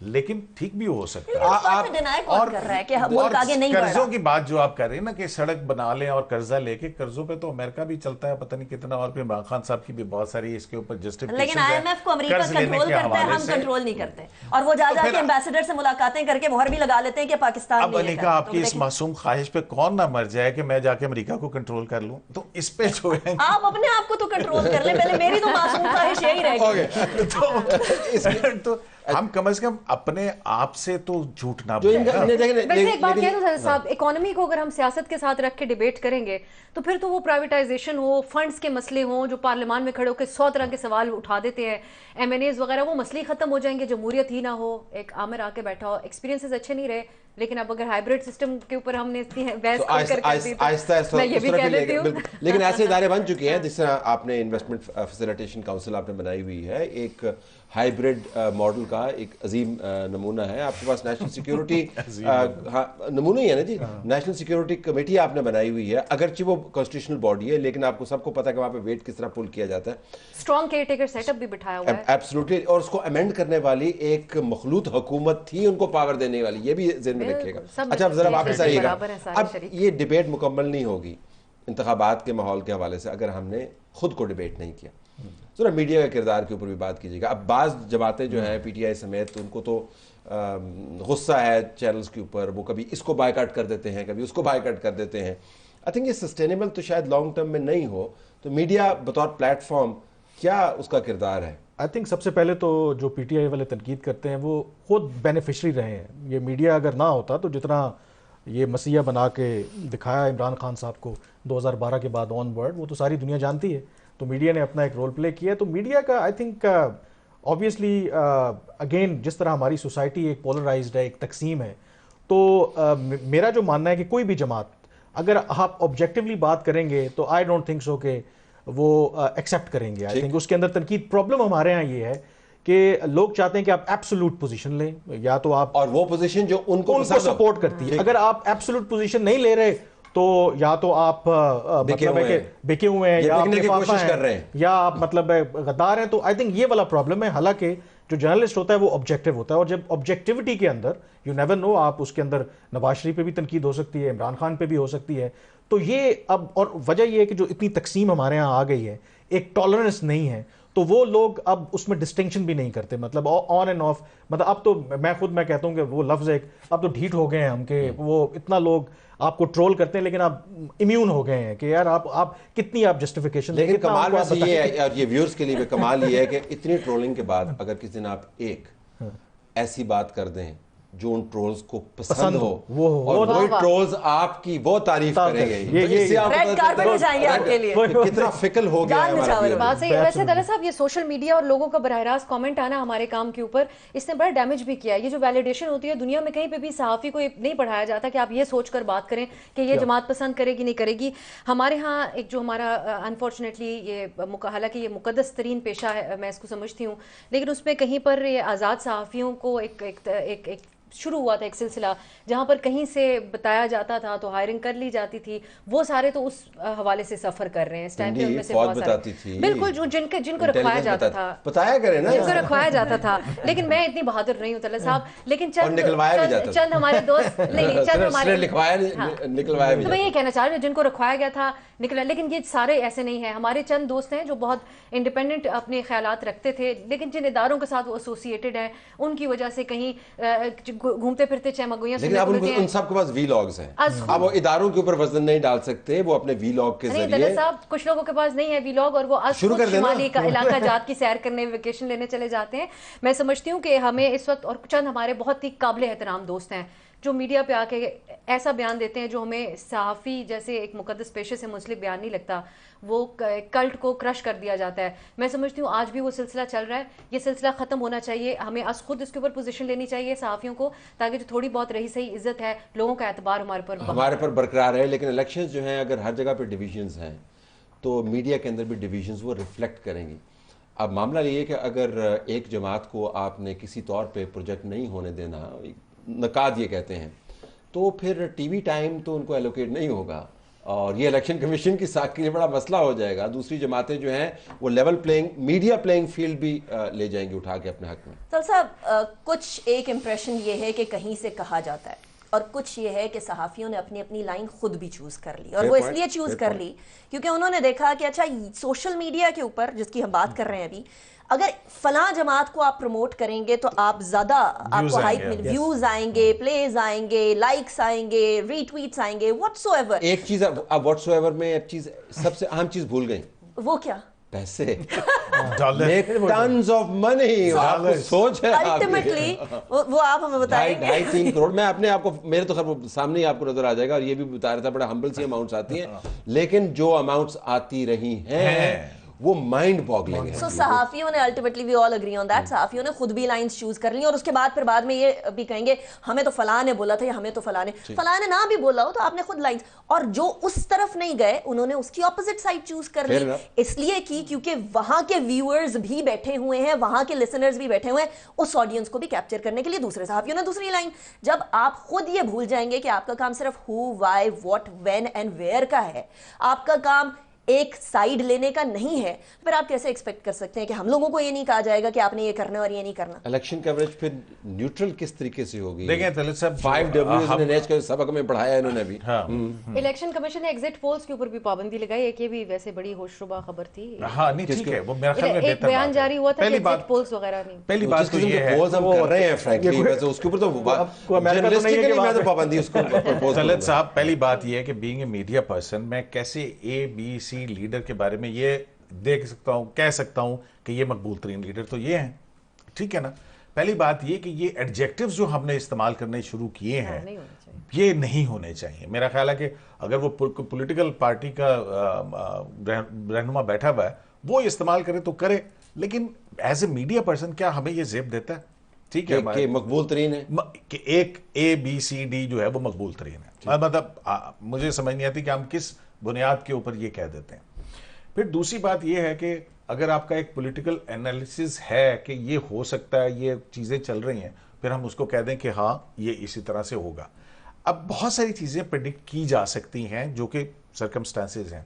لیکن ٹھیک بھی ہو سکتا اس بات سے deny کون کر رہا ہے کہ ملک آگے نہیں بڑھ رہا؟ قرضوں کی بات جو آپ کر رہے ہیں نا کہ سڑک بنا لیں اور قرضہ لے کے، قرضوں پہ تو امریکہ بھی چلتا ہے پتہ نہیں کتنا، اور پھر عمران خان صاحب کی بھی بہت ساری اس کے اوپر جسٹیفیکیشن ہے. لیکن آئی ایم ایف کو امریکہ کنٹرول کرتا ہے، ہم کنٹرول نہیں کرتے، اور وہ جا کے ایمبیسڈر سے ملاقاتیں کر کے مہر بھی لگا لیتے ہیں کہ پاکستان اب علیکہ آپ کی اس معصوم خواہش پہ کون نہ مر جائے کہ میں جا کے امریکہ کو کنٹرول کر لوں. تو اس پہ جو ہے آپ اپنے آپ کو تو کنٹرول کر لیں، پہلے میری تو معصوم خواہش یہی رہے گی. تو ہم کم از کم اپنے آپ سے تو جھوٹ نہ ویسے ایک بات کہہ دوں صاحب، اکانومی کو اگر ہم سیاست کے ساتھ رکھ کے ڈیبیٹ کریں گے تو پھر تو وہ پرائیویٹائزیشن ہو، فنڈز کے مسئلے ہوں جو پارلیمان میں کھڑے ہو کے 100 طرح کے سوال اٹھا دیتے ہیں، ایم این ایز وغیرہ، وہ مسئلے ختم ہو جائیں گے، جمہوریت ہی نہ ہو. ایک عامر آ کے بیٹھا ہو، ایکسپیرینسز اچھے نہیں رہے، لیکن اب اگر ہائیبریڈ سسٹم کے اوپر ہم نے اتنی بحث کر دی تو میں یہ بھی کہہ دیتی ہوں. لیکن ایسے ادارے بن چکے ہیں جس طرح آپ نے انویسٹمنٹ فیسیلیٹیشن کاؤنسل آپ نے بنائی ہوئی ہے، ایک ہائیبریڈ ماڈل کا ایک عظیم نمونہ ہے. آپ کے پاس نیشنل سیکیورٹی نمونہ ہی ہے نا جی، نیشنل سیکیورٹی کمیٹی آپ نے بنائی ہوئی ہے، اگرچہ وہ کانسٹیٹیوشنل باڈی ہے لیکن آپ کو سب کو پتہ ہے کہ وہاں پہ ویٹ کس طرح پل کیا جاتا ہے. Strong caretaker setup بھی بٹھایا ہوا ہے ایبسلیوٹلی، اور اس کو امینڈ کرنے والی ایک مخلوط حکومت تھی ان کو پاور دینے والی، یہ بھی ذہن میں رکھیے گا. اچھا ذرا واپس آئیے گا. اب یہ ڈیبیٹ مکمل نہیں ہوگی انتخابات کے ماحول کے حوالے سے اگر ہم نے خود کو ڈیبیٹ نہیں کیا. ذرا میڈیا کے کردار کے اوپر بھی بات کیجیے گا. اب بعض جماعتیں جو ہیں پی ٹی آئی سمیت، ان کو تو غصہ ہے چینلز کے اوپر، وہ کبھی اس کو بائیکاٹ کر دیتے ہیں، کبھی اس کو بائیکاٹ کر دیتے ہیں. آئی تھنک یہ سسٹینیبل تو شاید لانگ ٹرم میں نہیں ہو. تو میڈیا بطور پلیٹ فارم کیا اس کا کردار ہے؟ آئی تھنک سب سے پہلے تو جو پی ٹی آئی والے تنقید کرتے ہیں وہ خود بینیفیشری رہے ہیں. یہ میڈیا اگر نہ ہوتا تو جتنا یہ مسیح بنا کے دکھایا عمران خان صاحب کو 2012 کے بعد آن ورڈ، وہ تو ساری دنیا جانتی ہے. تو میڈیا نے اپنا ایک رول پلے کیا. تو میڈیا کا آئی تھنک آبویسلی اگین جس طرح ہماری سوسائٹی ایک پولرائزڈ ہے، ایک تقسیم ہے، تو میرا جو ماننا ہے کہ کوئی بھی جماعت اگر آپ آبجیکٹیولی بات کریں گے تو آئی ڈونٹ تھنک سو کہ وہ ایکسیپٹ کریں گے. آئی تھنک اس کے اندر تنقید پرابلم ہمارے ہاں یہ ہے کہ لوگ چاہتے ہیں کہ آپ ایبسولوٹ پوزیشن لیں، یا تو آپ اور وہ پوزیشن جو ان کو سپورٹ کرتی ہے. اگر آپ ایبسولوٹ پوزیشن نہیں لے رہے تو یا تو آپ مطلب ہے کہ بکے ہوئے ہیں، یا بکنے کی کوشش کر رہے ہیں، یا آپ مطلب غدار ہیں. تو آئی تھنک یہ والا پرابلم ہے. حالانکہ جو جرنلسٹ ہوتا ہے وہ آبجیکٹیو ہوتا ہے، اور جب آبجیکٹیوٹی کے اندر یو نیور نو، آپ اس کے اندر نواز شریف پہ بھی تنقید ہو سکتی ہے، عمران خان پہ بھی ہو سکتی ہے. تو یہ اب، اور وجہ یہ ہے کہ جو اتنی تقسیم ہمارے ہاں آ گئی ہے، ایک ٹالرنس نہیں ہے، تو وہ لوگ اب اس میں ڈسٹنکشن بھی نہیں کرتے. مطلب آن اینڈ آف، مطلب اب تو میں کہتا ہوں کہ وہ لفظ ایک اب تو ڈھیٹ ہو گئے ہیں ہم، کہ وہ اتنا لوگ آپ کو ٹرول کرتے ہیں لیکن آپ امیون ہو گئے ہیں کہ یار آپ کتنی آپ جسٹیفیکیشن. لیکن کمال ویسے یہ ہے، اور یہ ویورز کے لیے بھی کمال یہ ہے کہ اتنی ٹرولنگ کے بعد اگر کسی دن آپ ایک ایسی بات کر دیں جو ان ٹرولز کو پسند ہو، اور وہی ٹرولز آپ کی وہ تعریف کریں گے، ریڈ کارپٹ بچھائیں آپ کے لیے، کتنا فکر ہو گیا ہے ہمارا. بات صحیح ہے. ویسے دلہ صاحب، یہ سوشل میڈیا اور لوگوں کا براہ راست کامنٹ آنا ہمارے کام کے اوپر، اس نے بڑا ڈیمیج بھی کیا. یہ جو ویلیڈیشن ہوتی ہے دنیا میں، کہیں پہ بھی صحافی کو نہیں پڑھایا جاتا کہ آپ یہ سوچ کر بات کریں کہ یہ جماعت پسند کرے گی نہیں کرے گی. ہمارے ہاں ایک جو ہمارا انفارچونیٹلی یہ حالانکہ یہ مقدس ترین پیشہ ہے میں اس کو سمجھتی ہوں، لیکن اس میں کہیں پر یہ آزاد صحافیوں کو ایک شروع ہوا تھا ایک سلسلہ جہاں پر کہیں سے بتایا جاتا تھا تو ہائرنگ کر لی جاتی تھی. وہ سارے تو اس حوالے سے سفر کر رہے ہیں اس ٹائم پہ. ان میں سے بہت سارے بالکل جن کو رکھوایا جاتا تھا، بتایا کریں نا، جن کو رکھوایا جاتا تھا. لیکن میں اتنی بہادر نہیں ہوں طلعت صاحب، لیکن چند ہمارے دوست نہیں، چند ہمارے نکلوایا بھی. تو میں یہ کہنا چاہ رہی ہوں جن کو رکھوایا گیا تھا نکلا. لیکن یہ سارے ایسے نہیں ہیں. ہمارے چند دوست ہیں جو بہت انڈیپینڈنٹ اپنے خیالات رکھتے تھے، لیکن جن اداروں کے ساتھ وہ ایسوسیٹڈ ہیں ان کی وجہ سے کہیں گھومتے پھرتے چمگویاں. لیکن اب ان سب کے پاس وی لاگز ہیں، اب وہ اداروں کے اوپر وزن نہیں ڈال سکتے، وہ اپنے وی لاگ کے ذریعے. نہیں صاحب، کچھ لوگوں کے پاس نہیں ہے وی لاگ، اور وہ شمالی کا علاقہ جات کی سیر کرنے، ویکیشن لینے چلے جاتے ہیں. میں سمجھتی ہوں کہ ہمیں اس وقت، اور چند ہمارے بہت ہی قابل احترام دوست ہیں جو میڈیا پہ آ کے ایسا بیان دیتے ہیں جو ہمیں صحافی جیسے ایک مقدس پیشے سے منسلک بیان نہیں لگتا، وہ کلٹ کو کرش کر دیا جاتا ہے. میں سمجھتی ہوں آج بھی وہ سلسلہ چل رہا ہے. یہ سلسلہ ختم ہونا چاہیے. ہمیں خود اس کے اوپر پوزیشن لینی چاہیے صحافیوں کو، تاکہ جو تھوڑی بہت رہی صحیح عزت ہے، لوگوں کا اعتبار ہمارے پر برقرار ہے. لیکن الیکشنز جو ہیں اگر ہر جگہ پہ ڈویژنز ہیں تو میڈیا کے اندر بھی ڈویژنز وہ ریفلیکٹ کریں گی. اب معاملہ یہ ہے کہ اگر ایک جماعت کو آپ نے کسی طور پہ پروجیکٹ نہیں ہونے دینا، نقاد یہ کہتے ہیں، تو پھر ٹی وی ٹائم تو ان کو ایلوکیٹ نہیں ہوگا. اور یہ الیکشن کمیشن کی ساکھ کے لیے بڑا مسئلہ ہو جائے گا. دوسری جماعتیں جو ہیں وہ level playing media playing field بھی لے جائیں گی اٹھا کے اپنے حق میں. سر صاحب کچھ ایک امپریشن یہ ہے کہ کہیں سے کہا جاتا ہے اور کچھ یہ ہے کہ صحافیوں نے اپنی اپنی لائن خود بھی چوز کر لی, اور وہ اس لیے چوز کر لی کیونکہ انہوں نے دیکھا کہ اچھا سوشل میڈیا کے اوپر جس کی ہم بات کر رہے ہیں ابھی, اگر فلاں جماعت کو آپ پروموٹ کریں گے تو آپ زیادہ آپ کو ہائپ مل, ویوز آئیں گے, پلیز آئیں گے, لائکس آئیں گے, ری ٹویٹس آئیں گے, واٹ سو ایور. ایک چیز اب واٹ سو ایور میں ایک چیز سب سے اہم چیز بھول گئی, وہ کیا؟ پیسے, ٹنز آف منی. سوچ ہے الٹیمیٹلی وہ آپ ہمیں بتائیں گے 2.5-3 کروڑ. میں اپنے آپ کو, میرے تو خیر سامنے ہی آپ کو نظر آ جائے گا, اور یہ بھی بتا رہا تھا بڑا ہمبل سی اماؤنٹس آتی ہیں, لیکن جو اماؤنٹس آتی رہی ہیں وہ مائنڈ باگلنگ ہے. سو صحافیوں نے ultimately we all agree on that, صحافیوں نے خود بھی لائنز چوز کر لی, اور اس کے بعد پھر بعد میں یہ بھی کہیں گے ہمیں تو فلاں نے بولا تھا یا ہمیں تو فلاں نے نہ بھی بولا ہو تو آپ نے خود لائنز, اور جو اس طرف نہیں گئے انہوں نے اس کی اپوزٹ سائڈ چوز کر لی. اس لیے کیونکہ وہاں کے ویورز بھی بیٹھے ہوئے ہیں, وہاں کے لسنرز بھی بیٹھے ہوئے ہیں, اس آڈینس کو بھی کیپچر کرنے کے لیے دوسرے صحافیوں نے دوسری لائن. جب آپ خود یہ بھول جائیں گے کہ آپ کا کام صرف ہو, why, what, when and where کا ہے, آپ کا کام ایک سائیڈ لینے کا نہیں ہے, پھر آپ کیسے ایکسپیکٹ کر سکتے ہیں کہ ہم لوگوں کو یہ نہیں کہا جائے گا کہ آپ نے یہ کرنا اور یہ نہیں کرنا. الیکشن کوریج پھر نیوٹرل کس طریقے سے ہوگی؟ دیکھیں طلعت صاحب 5 نیچ کا سبق میں پڑھایا انہوں نے بھی. الیکشن کمیشن نے ایگزٹ پولز کے اوپر بھی پابندی لگائی, ایک یہ بھی ویسے بڑی ہوش ربا خبر تھی. ہاں نہیں ٹھیک ہے, وہ میرا خیال میں ایک بیان جاری ہوا تھا کہ ایگزٹ پولز وغیرہ نہیں. پہلی بات تو یہ ہے پوز ہم کر رہے ہیں فرینکلی, ویسے اس کے اوپر تو جرنلسٹکلی میں تو پابندی اس کو پرپوز. طلعت صاحب پہلی بات یہ ہے کہ بینگ اے میڈیا پرسن میں کیسے ABC لیڈر کے بارے میں یہ دیکھ سکتا ہوں, کہہ سکتا ہوں کہ یہ مقبول ترین لیڈر تو یہ ہیں, ٹھیک ہے نا. پہلی بات یہ کہ یہ ایڈجیکٹیوز جو ہم نے استعمال کرنے شروع کیے ہیں یہ نہیں ہونے چاہیے. میرا خیال ہے کہ اگر وہ پولیٹیکل پارٹی کا رہنما بیٹھا ہوا ہے وہ استعمال کرے تو کرے, لیکن ایز اے میڈیا پرسن کیا ہمیں یہ زیب دیتا ہے, ٹھیک ہے, کہ مقبول ترین ہے کہ ایک ABCD جو ہے وہ مقبول ترین ہے. مطلب مجھے سمجھ نہیں آتی کہ ہم کس بنیاد کے اوپر یہ کہہ دیتے ہیں. پھر دوسری بات یہ ہے کہ اگر آپ کا ایک پولیٹیکل انالیسس ہے کہ یہ ہو سکتا ہے, یہ چیزیں چل رہی ہیں, پھر ہم اس کو کہہ دیں کہ ہاں یہ اسی طرح سے ہوگا. اب بہت ساری چیزیں پریڈکٹ کی جا سکتی ہیں جو کہ سرکمسٹانسز ہیں,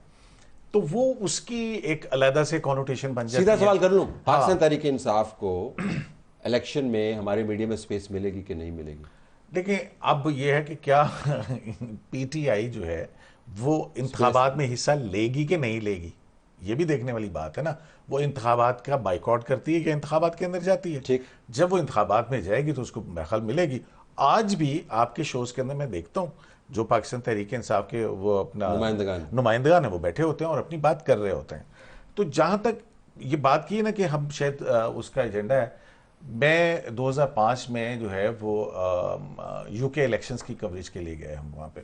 تو وہ اس کی ایک علیحدہ سے کونوٹیشن بن جاتی ہے. سیدھا سوال کر لوں, پاکستان تحریک انصاف کو الیکشن میں ہمارے میڈیا میں سپیس ملے گی کہ نہیں ملے گی؟ دیکھیں اب یہ ہے کہ کیا PTI جو ہے وہ انتخابات میں حصہ لے گی کہ نہیں لے گی, یہ بھی دیکھنے والی بات ہے نا. وہ انتخابات کا بائیکاٹ کرتی ہے کہ انتخابات کے اندر جاتی ہے؟ ٹھیک, جب وہ انتخابات میں جائے گی تو اس کو میرا خیال ملے گی. آج بھی آپ کے شوز کے اندر میں دیکھتا ہوں جو پاکستان تحریک انصاف کے وہ اپنا نمائندگان ہیں وہ بیٹھے ہوتے ہیں اور اپنی بات کر رہے ہوتے ہیں. تو جہاں تک یہ بات کی نا کہ ہم شاید اس کا ایجنڈا ہے, میں 2005 میں جو ہے وہ UK الیکشنز کی کوریج کے لیے گئے ہم وہاں پہ,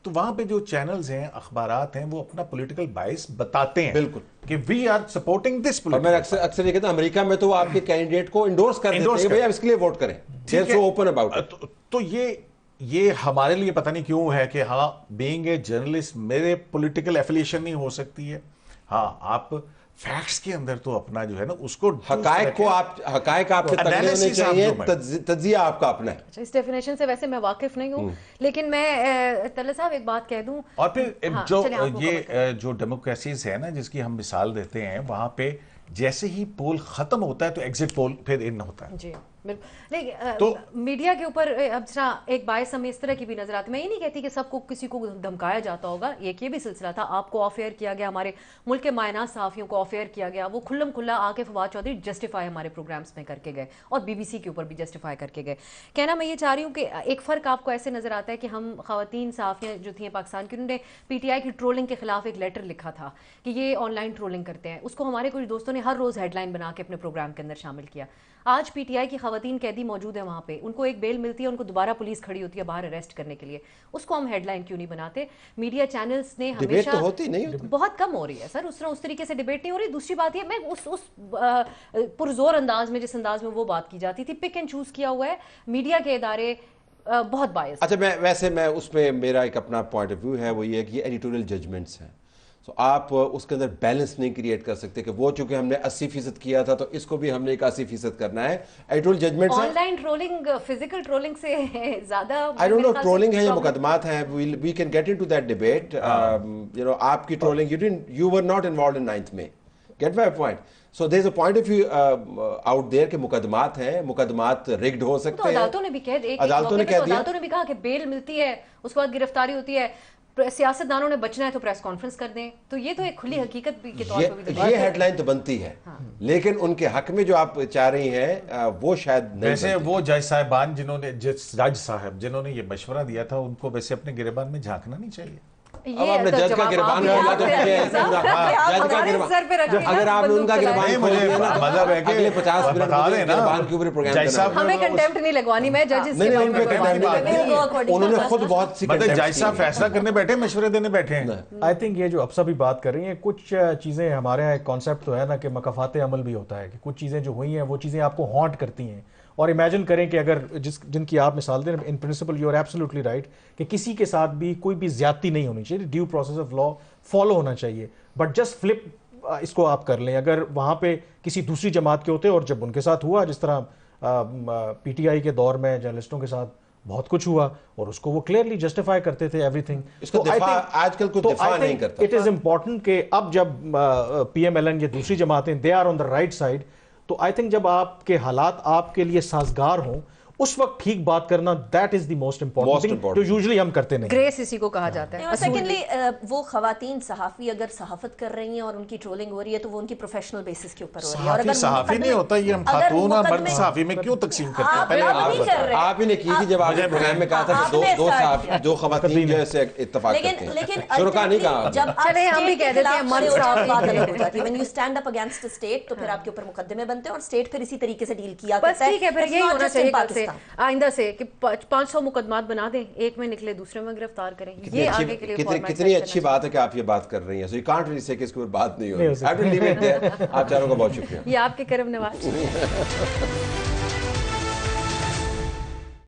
تو وہاں پہ جو چینلز ہیں, اخبارات ہیں, وہ اپنا پولیٹیکل بائس بتاتے ہیں بالکل کہ وی آر سپورٹنگ دس. اور میں اکثر یہ کہتا ہوں امریکہ میں تو آپ کے کینڈیڈیٹ کو انڈورس کر دیتے ہیں کہ بھئی آپ اس کے لیے ووٹ کریں, they are so open about it. تو یہ ہمارے لیے پتہ نہیں کیوں ہے کہ ہاں بینگ اے جرنلسٹ میرے پولیٹیکل ایفیلیشن نہیں ہو سکتی ہے. ہاں آپ فیکٹس کے اندر تو اپنا جو ہے نا اس کو حقائق آپ کے تقریر ہونے چاہیے, تجزیہ آپ کا اپنا ہے. اس ڈیفینیشن سے ویسے میں واقف نہیں ہوں, لیکن میں طلعت صاحب ایک بات کہہ دوں. اور پھر جو یہ جو ڈیموکریسیز ہے نا جس کی ہم مثال دیتے ہیں, وہاں پہ جیسے ہی پول ختم ہوتا ہے تو ایگزٹ پول پھر ان ہوتا ہے. جی بالکل. میڈیا کے اوپر اب ایک باعث ہمیں اس طرح کی بھی نظر آتی. میں یہ نہیں کہتی کہ سب کو کسی کو دھمکایا جاتا ہوگا, ایک یہ بھی سلسلہ تھا, آپ کو آف ایئر کیا گیا, ہمارے ملک کے مائناز صحافیوں کو آف ایئر کیا گیا, وہ کھلم کھلا آ کے فواد چودھری جسٹیفائی ہمارے پروگرامز میں کر کے گئے, اور BBC کے اوپر بھی جسٹیفائی کر کے گئے. کہنا میں یہ چاہ رہی ہوں کہ ایک فرق آپ کو ایسے نظر آتا ہے کہ ہم خواتین صحافیاں جو تھیں پاکستان کی, انہوں نے PTI کی ٹرولنگ کے خلاف ایک لیٹر لکھا تھا کہ یہ آن لائن ٹرولنگ کرتے ہیں, اس کو ہمارے کچھ دوستوں نے ہر روز ہیڈ لائن بنا کے اپنے پروگرام کے اندر شامل کیا. آج PTI کی خواتین قیدی موجود ہیں وہاں پہ, ان کو ایک بیل ملتی ہے, ان کو دوبارہ پولیس کھڑی ہوتی ہے باہر اریسٹ کرنے کے لیے, اس کو ہم ہیڈ لائن کیوں نہیں بناتے؟ میڈیا چینلز نے ہمیشہ بہت کم ہو رہی ہے سر, اس طریقے سے ڈیبیٹ نہیں ہو رہی. دوسری بات یہ, میں اس پرزور انداز میں, جس انداز میں وہ بات کی جاتی تھی, پک اینڈ چوز کیا ہوا ہے میڈیا کے ادارے, بہت باعث. اچھا, میں اس میں میرا ایک اپنا پوائنٹ آف ویو ہے, وہ یہ ہے کہ یہ ایڈیٹوریل ججمنٹس ہیں. سو آپ اس کے اندر بیلنس نہیں کریٹ کر سکتے کہ وہ چونکہ ہم نے 80% کیا تھا تو اس کو بھی ہم نے 81% کرنا ہے. ایڈول judgment online trolling physical trolling سے زیادہ I don't know ٹرولنگ ہے یا مقدمات ہیں. We can get into that debate. آپ کی trolling you were not involved in 9th May. Get my point. So there's a point of view out there کہ مقدمات ہیں, مقدمات rigged ہو سکتے ہیں. عدالتوں نے بھی کہہ دیا, عدالتوں نے بھی کہا کہ بیل ملتی ہے اس کے بعد گرفتاری ہوتی ہے, سیاست دانوں نے بچنا ہے تو پریس کانفرنس کر دیں. تو یہ تو ایک کھلی حقیقت بھی کے طور پر بھی یہ ہیڈ لائن تو بنتی ہے, لیکن ان کے حق میں جو آپ چاہ رہی ہیں وہ شاید نہیں. ویسے وہ جج صاحبان جنہوں نے یہ مشورہ دیا تھا ان کو ویسے اپنے گریبان میں جھانکنا نہیں چاہیے. اب آپ نے جج کا گریبان کھولا تو اگر آپ نے ان کا گریبان کھول دیا نا مطلب ہے کہ اگلے 50 منٹ گریبان کے اوپر پروگرام ہمیں کنٹیمپٹ نہیں لگوانی. میں ججز کے انہوں نے خود بہت سی مطلب جج صاحب فیصلہ کرنے بیٹھے, مشورے دینے بیٹھے ہیں. آئی تھنک یہ جو اب سبھی بات کر رہی ہیں, کچھ چیزیں ہمارے یہاں ایک کانسیپٹ تو ہے نا کہ مکافات عمل بھی ہوتا ہے, کہ کچھ چیزیں جو ہوئی ہیں وہ چیزیں آپ کو ہانٹ کرتی ہیں. اور امیجن کریں کہ اگر جن کی آپ مثال دیں, in principle you are absolutely right کہ کسی کے ساتھ بھی کوئی بھی زیادتی نہیں ہونی چاہیے, due process of law follow ہونا چاہیے. بٹ جسٹ فلپ اس کو آپ کر لیں. اگر وہاں پہ کسی دوسری جماعت کے ہوتے اور جب ان کے ساتھ ہوا, جس طرح پی ٹی آئی کے دور میں جرنلسٹوں کے ساتھ بہت کچھ ہوا اور اس کو وہ کلیئرلی جسٹیفائی کرتے تھے ایوری تھنگ. اس کو آج کل کوئی دفاع نہیں کرتا. اٹ از امپورٹنٹ کہ اب جب پی ایم ایل این یا دوسری جماعتیں they are on the right side, تو آئی تھنک جب آپ کے حالات آپ کے لیے سازگار ہوں اس وقت ٹھیک بات کرنا, that is the most important thing جو یوزلی ہم کرتے نہیں. گریس اسی کو کہا جاتا ہے. اور سیکنڈلی وہ خواتین صحافی اگر صحافت کر رہی ہیں اور ان کی ٹرولنگ ہو رہی ہے تو وہ ان کی پروفیشنل بیسس کے اوپر ہو رہی ہے. اور اگر صحافی نہیں ہوتا, یہ ہم خاتون اور مرد صحافی میں کیوں تقسیم کرتے ہیں؟ پہلے آپ ہی نے کی تھی جب آپ نے پروگرام میں کہا تھا کہ دو خواتین جو ہے اتفاق کرتے ہیں. لیکن شرکا نہیں کہا. جب چلے ہم بھی کہہ دیتے ہیں مرد صحافی بات الگ ہو جاتی ہے. when you stand up against a state تو پھر آپ کے اوپر مقدمے بنتے ہیں اور اسٹیٹ پھر اسی طریقے سے ڈیل کیا بس کرتا ہے. ٹھیک ہے, پھر یہی ہونا چاہیے کل سے آئندہ سے کہ 500 مقدمات بنا دیں, ایک میں نکلے دوسرے میں گرفتار کریں. یہ آگے کے لیے کتنی اچھی بات ہے کہ آپ یہ بات کر رہی ہیں. سو یو کانٹ ریلی سے کہ اس کے اوپر بات نہیں ہو رہی. آپ چاروں کا بہت شکریہ. یہ آپ کے کرم نواز.